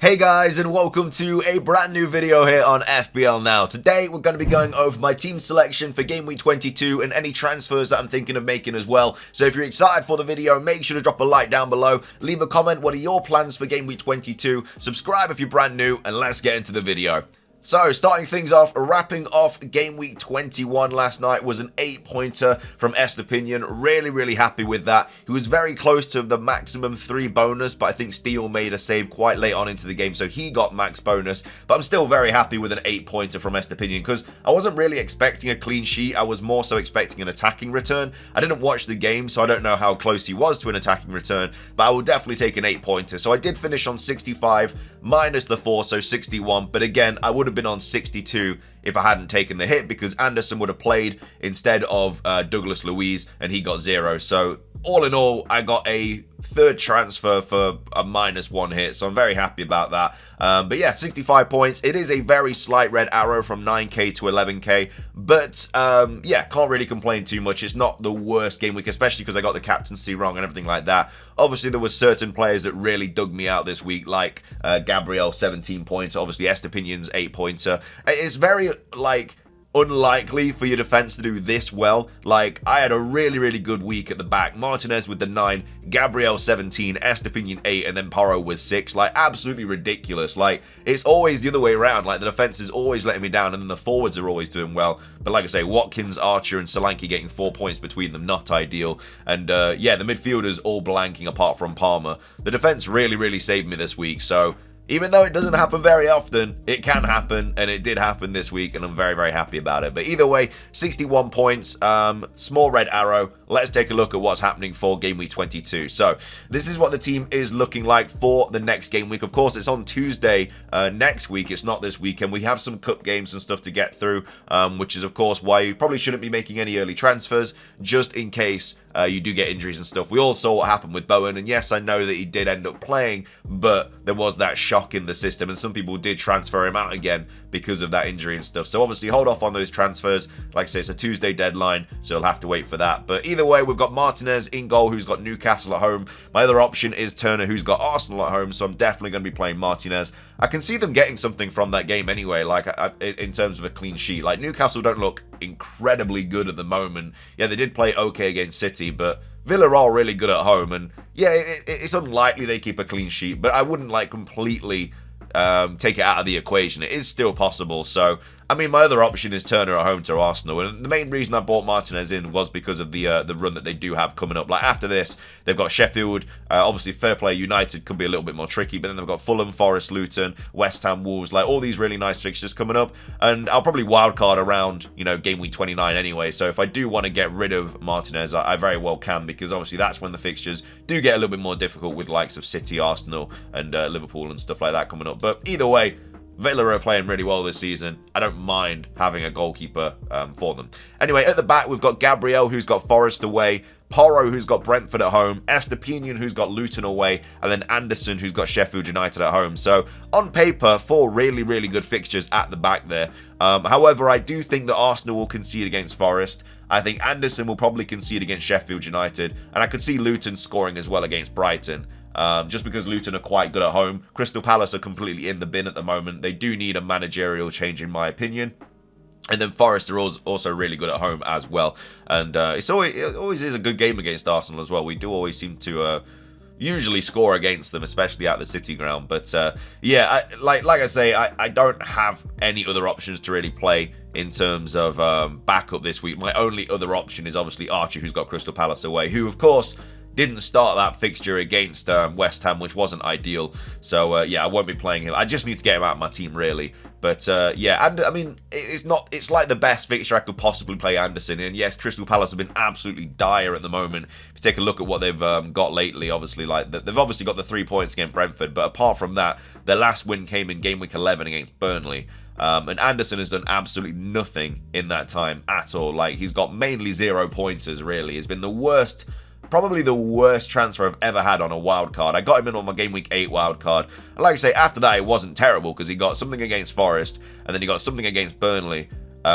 Hey guys, and welcome to a brand new video here on FPL Now. Today we're going to be going over my team selection for Game Week 22 and any transfers that I'm thinking of making as well. So if you're excited for the video, make sure to drop a like down below, leave a comment, what are your plans for Game Week 22, subscribe if you're brand new, and let's get into the video. So, starting things off, wrapping off Game Week 21 last night was an 8-pointer from Estepinian. Really happy with that. He was very close to the maximum 3 bonus, but I think Steele made a save quite late on into the game, so he got max bonus. But I'm still very happy with an 8-pointer from Estepinian, because I wasn't really expecting a clean sheet. I was more so expecting an attacking return. I didn't watch the game, so I don't know how close he was to an attacking return, but I will definitely take an 8-pointer. So I did finish on 65, minus the 4, so 61. But again, I would have been on 62 if I hadn't taken the hit, because Anderson would have played instead of Douglas Luiz, and he got 0. So all in all, I got a third transfer for a -1 hit, so I'm very happy about that. But yeah, 65 points. It is a very slight red arrow from 9k to 11k, but yeah, can't really complain too much. It's not the worst game week, especially because I got the captaincy wrong and everything like that. Obviously, there were certain players that really dug me out this week, like Gabriel, 17 points. Obviously, Estepinian's 8-pointer. It's very, like, unlikely for your defense to do this well. Like, I had a really good week at the back. Martinez with the 9, Gabriel 17, Estepinian 8, and then Porro was 6. Like, absolutely ridiculous. Like, it's always the other way around. Like, the defense is always letting me down, and then the forwards are always doing well. But like I say, Watkins, Archer, and Solanke getting 4 points between them, not ideal. And yeah, the midfielders all blanking apart from Palmer. The defense really saved me this week, so even though it doesn't happen very often, it can happen, and it did happen this week, and I'm very happy about it. But either way, 61 points, small red arrow. Let's take a look at what's happening for Game Week 22. So, this is what the team is looking like for the next game week. Of course, it's on Tuesday next week. It's not this weekend. We have some cup games and stuff to get through, which is, of course, why you probably shouldn't be making any early transfers, just in case you do get injuries and stuff. We all saw what happened with Bowen, and yes, I know that he did end up playing, but there was that shock in the system, and some people did transfer him out again because of that injury and stuff. So obviously, hold off on those transfers. Like I say, it's a Tuesday deadline, so you'll have to wait for that. But either way, we've got Martinez in goal, who's got Newcastle at home. My other option is Turner, who's got Arsenal at home, so I'm definitely going to be playing Martinez. I can see them getting something from that game anyway, like in terms of a clean sheet. Like, Newcastle don't look incredibly good at the moment. Yeah, they did play okay against City, but Villa are really good at home, and yeah, it's unlikely they keep a clean sheet, but I wouldn't like completely take it out of the equation. It is still possible. So I mean, my other option is Turner at home to Arsenal, and the main reason I bought Martinez in was because of the run that they do have coming up. Like, after this, they've got Sheffield, obviously FPL United could be a little bit more tricky, but then they've got Fulham, Forest, Luton, West Ham, Wolves, like all these really nice fixtures coming up, and I'll probably wildcard around, you know, Game Week 29 anyway, so if I do want to get rid of Martinez, I very well can, because obviously that's when the fixtures do get a little bit more difficult with likes of City, Arsenal, and Liverpool and stuff like that coming up. But either way, Villa are playing really well this season. I don't mind having a goalkeeper for them. Anyway, at the back, we've got Gabriel, who's got Forest away, Porro, who's got Brentford at home, Estepinian, who's got Luton away, and then Anderson, who's got Sheffield United at home. So, on paper, 4 really good fixtures at the back there. However, I do think that Arsenal will concede against Forest. I think Anderson will probably concede against Sheffield United, and I could see Luton scoring as well against Brighton. Just because Luton are quite good at home. Crystal Palace are completely in the bin at the moment. They do need a managerial change, in my opinion. And then Forest are also really good at home as well. And it always is a good game against Arsenal as well. We do always seem to usually score against them, especially at the City ground. But yeah, like I say, I don't have any other options to really play in terms of backup this week. My only other option is obviously Archer, who's got Crystal Palace away, who, of course, didn't start that fixture against West Ham, which wasn't ideal. So, yeah, I won't be playing him. I just need to get him out of my team, really. But, yeah, and I mean, it's like the best fixture I could possibly play Anderson in. Yes, Crystal Palace have been absolutely dire at the moment. If you take a look at what they've got lately, obviously, like, they've obviously got the 3 points against Brentford. But apart from that, their last win came in Game Week 11 against Burnley. And Anderson has done absolutely nothing in that time at all. Like, he's got mainly 0 pointers, really. It's been the worst, probably the worst transfer I've ever had on a wild card. I got him in on my Game Week 8 wild card. And like I say, after that, it wasn't terrible, because he got something against Forest, and then he got something against Burnley,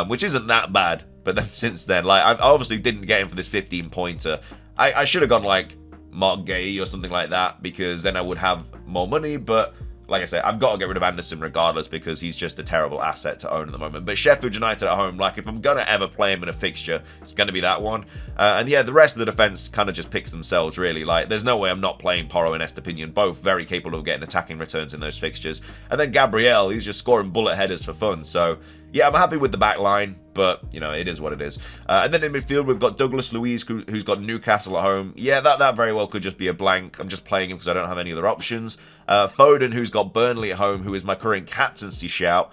which isn't that bad. But then since then, like, I obviously didn't get him for this 15-pointer. I should have gone, like, Mark Gay or something like that, because then I would have more money, but like I said, I've got to get rid of Anderson regardless because he's just a terrible asset to own at the moment. But Sheffield United at home, like if I'm going to ever play him in a fixture, it's going to be that one. And yeah, the rest of the defense kind of just picks themselves, really. Like there's no way I'm not playing Porro and Estepinian, both very capable of getting attacking returns in those fixtures. And then Gabriel, he's just scoring bullet headers for fun. So yeah, I'm happy with the back line, but, you know, it is what it is. And then in midfield, we've got Douglas Luiz, who's got Newcastle at home. Yeah, that very well could just be a blank. I'm just playing him because I don't have any other options. Foden, who's got Burnley at home, who is my current captaincy shout.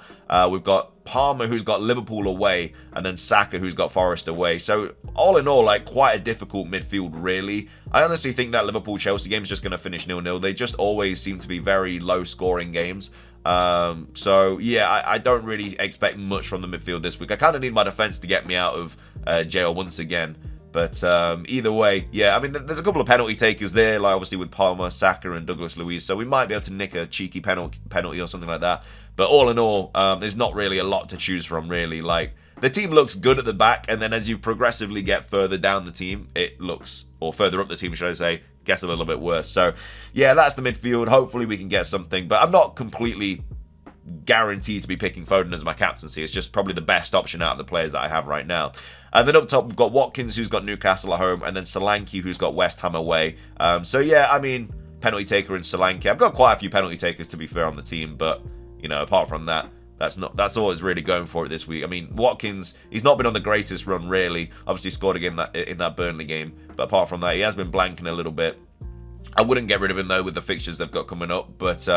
We've got Palmer, who's got Liverpool away, and then Saka, who's got Forest away. So, all in all, like, quite a difficult midfield, really. I honestly think that Liverpool-Chelsea game is just going to finish 0-0. They just always seem to be very low-scoring games. So yeah, I don't really expect much from the midfield this week. I kind of need my defense to get me out of jail once again. But either way, yeah, I mean, there's a couple of penalty takers there, like obviously with Palmer, Saka, and Douglas Luiz. So we might be able to nick a cheeky penalty or something like that. But all in all, there's not really a lot to choose from, really. Like, the team looks good at the back, and then as you progressively get further down the team, it looks, or further up the team, should I say, gets a little bit worse. So, yeah, that's the midfield. Hopefully we can get something, but I'm not completely guaranteed to be picking Foden as my captaincy. It's just probably the best option out of the players that I have right now. And then up top, we've got Watkins, who's got Newcastle at home, and then Solanke, who's got West Ham away. So, yeah, I mean, penalty taker and Solanke. I've got quite a few penalty takers, to be fair, on the team, but, you know, apart from that, that's all it's really going for it this week. I mean, Watkins, he's not been on the greatest run, really. Obviously scored again in that Burnley game. But apart from that, he has been blanking a little bit. I wouldn't get rid of him, though, with the fixtures they've got coming up. But,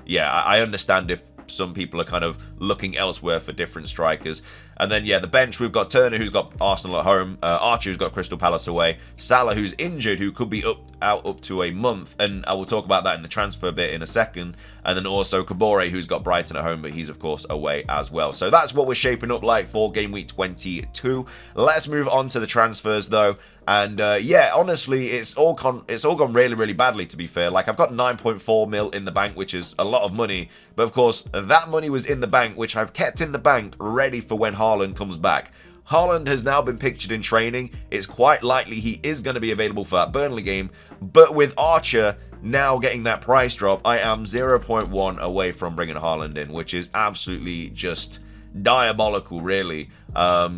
yeah, I understand if some people are kind of looking elsewhere for different strikers. And then, yeah, the bench, we've got Turner, who's got Arsenal at home, Archer, who's got Crystal Palace away, Salah, who's injured, who could be out up to a month, and I will talk about that in the transfer bit in a second, and then also Kabore, who's got Brighton at home, but he's, of course, away as well. So that's what we're shaping up like for Game Week 22. Let's move on to the transfers, though. And yeah, honestly, it's all gone really, really badly, to be fair. Like, I've got 9.4 mil in the bank, which is a lot of money. But of course, that money was in the bank, which I've kept in the bank ready for when Haaland comes back. Haaland has now been pictured in training. It's quite likely he is going to be available for that Burnley game. But with Archer now getting that price drop, I am 0.1 away from bringing Haaland in, which is absolutely just diabolical, really.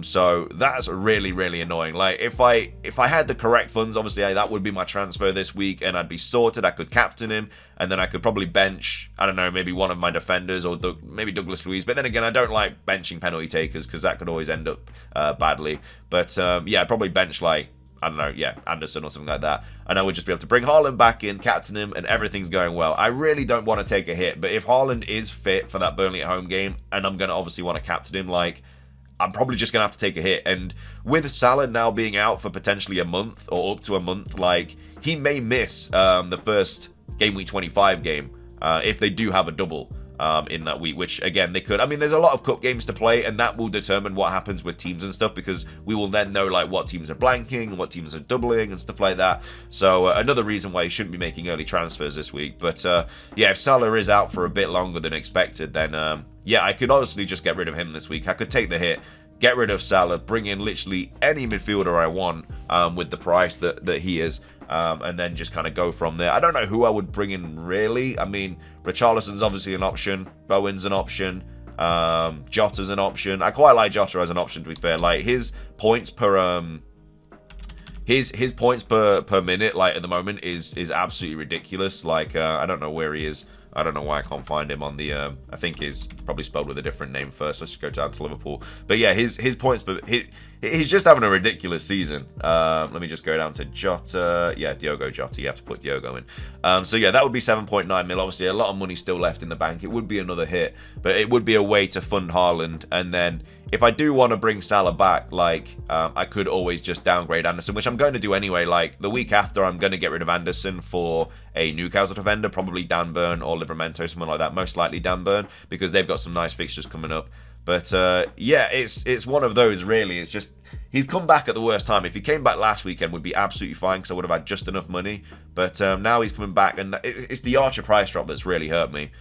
So that's really, really annoying. Like, if I had the correct funds, obviously that would be my transfer this week, and I'd be sorted. I could captain him, and then I could probably bench, I don't know, maybe one of my defenders, or maybe Douglas Luiz. But then again, I don't like benching penalty takers because that could always end up badly. But yeah, I'd probably bench, like, I don't know, yeah, Anderson or something like that. And I would just be able to bring Haaland back in, captain him, and everything's going well. I really don't want to take a hit, but if Haaland is fit for that Burnley at home game, and I'm going to obviously want to captain him, like, I'm probably just going to have to take a hit. And with Salah now being out for potentially a month, or up to a month, like, he may miss the first Game Week 25 game if they do have a double in that week, which again they could. I mean, there's a lot of cup games to play, and that will determine what happens with teams and stuff, because we will then know like what teams are blanking and what teams are doubling and stuff like that. So another reason why you shouldn't be making early transfers this week. But yeah, if Salah is out for a bit longer than expected, then yeah, I could honestly just get rid of him this week. I could take the hit, get rid of Salah, bring in literally any midfielder I want with the price that he is, and then just kind of go from there. I don't know who I would bring in, really. I mean, Richarlison's obviously an option. Bowen's an option. Jota's an option. I quite like Jota as an option, to be fair. Like, his points per his points per minute, like, at the moment is absolutely ridiculous. Like, I don't know where he is. I don't know why I can't find him on the, I think he's probably spelled with a different name first. Let's just go down to Liverpool. But yeah, his points, he's just having a ridiculous season. Let me just go down to Jota. Yeah, Diogo Jota. You have to put Diogo in. So yeah, that would be 7.9 mil. Obviously, a lot of money still left in the bank. It would be another hit, but it would be a way to fund Haaland. And then if I do want to bring Salah back, like, I could always just downgrade Anderson, which I'm going to do anyway. Like, the week after, I'm going to get rid of Anderson for a Newcastle defender, probably Dan Burn or Livramento, someone like that. Most likely Dan Burn, because they've got some nice fixtures coming up. But yeah, it's one of those, really. It's just, he's come back at the worst time. If he came back last weekend, would be absolutely fine, because I would have had just enough money. But now he's coming back, and it's the Archer price drop that's really hurt me,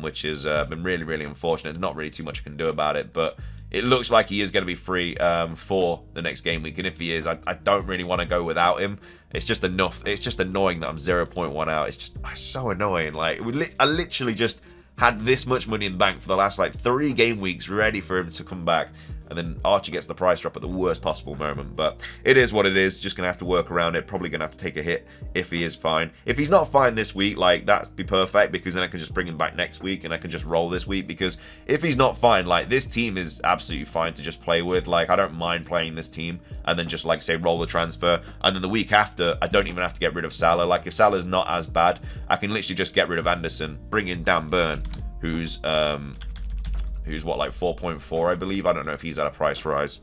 which has been really, really unfortunate. There's not really too much I can do about it, but it looks like he is going to be free for the next game week. And if he is, I don't really want to go without him. It's just enough. It's just annoying that I'm 0.1 out. It's just so annoying. Like, I literally just had this much money in the bank for the last like 3 game weeks ready for him to come back. And then Archie gets the price drop at the worst possible moment. But it is what it is. Just going to have to work around it. Probably going to have to take a hit if he is fine. If he's not fine this week, like, that'd be perfect. Because then I can just bring him back next week. And I can just roll this week. Because if he's not fine, like, this team is absolutely fine to just play with. Like, I don't mind playing this team. And then just, like, say, roll the transfer. And then the week after, I don't even have to get rid of Salah. Like, if Salah's not as bad, I can literally just get rid of Anderson. Bring in Dan Burn, who's what, like 4.4, I believe. I don't know if he's at a price rise.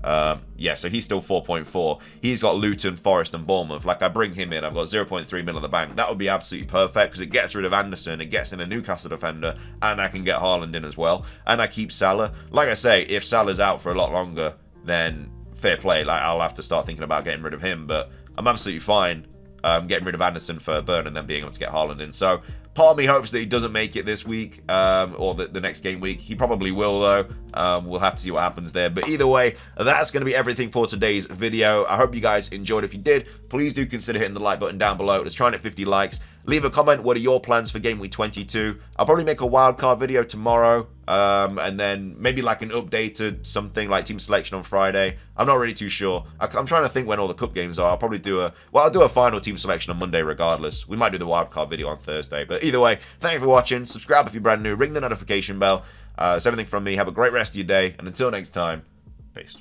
Yeah, so he's still 4.4. He's got Luton, Forest, and Bournemouth. Like, I bring him in, I've got 0.3 mil in the bank. That would be absolutely perfect because it gets rid of Anderson, it gets in a Newcastle defender, and I can get Haaland in as well. And I keep Salah. Like I say, if Salah's out for a lot longer, then fair play. Like, I'll have to start thinking about getting rid of him, but I'm absolutely fine getting rid of Anderson for Burn and then being able to get Haaland in. So part of me hopes that he doesn't make it this week or the next game week. He probably will, though. We'll have to see what happens there. But either way, that's going to be everything for today's video. I hope you guys enjoyed. If you did, please do consider hitting the like button down below. Let's try and hit 50 likes. Leave a comment. What are your plans for Game Week 22? I'll probably make a wildcard video tomorrow. And then maybe like an updated something like team selection on Friday. I'm not really too sure. I'm trying to think when all the cup games are. I'll probably do I'll do a final team selection on Monday regardless. We might do the wildcard video on Thursday. But either way, thank you for watching. Subscribe if you're brand new. Ring the notification bell. That's everything from me. Have a great rest of your day. And until next time, peace.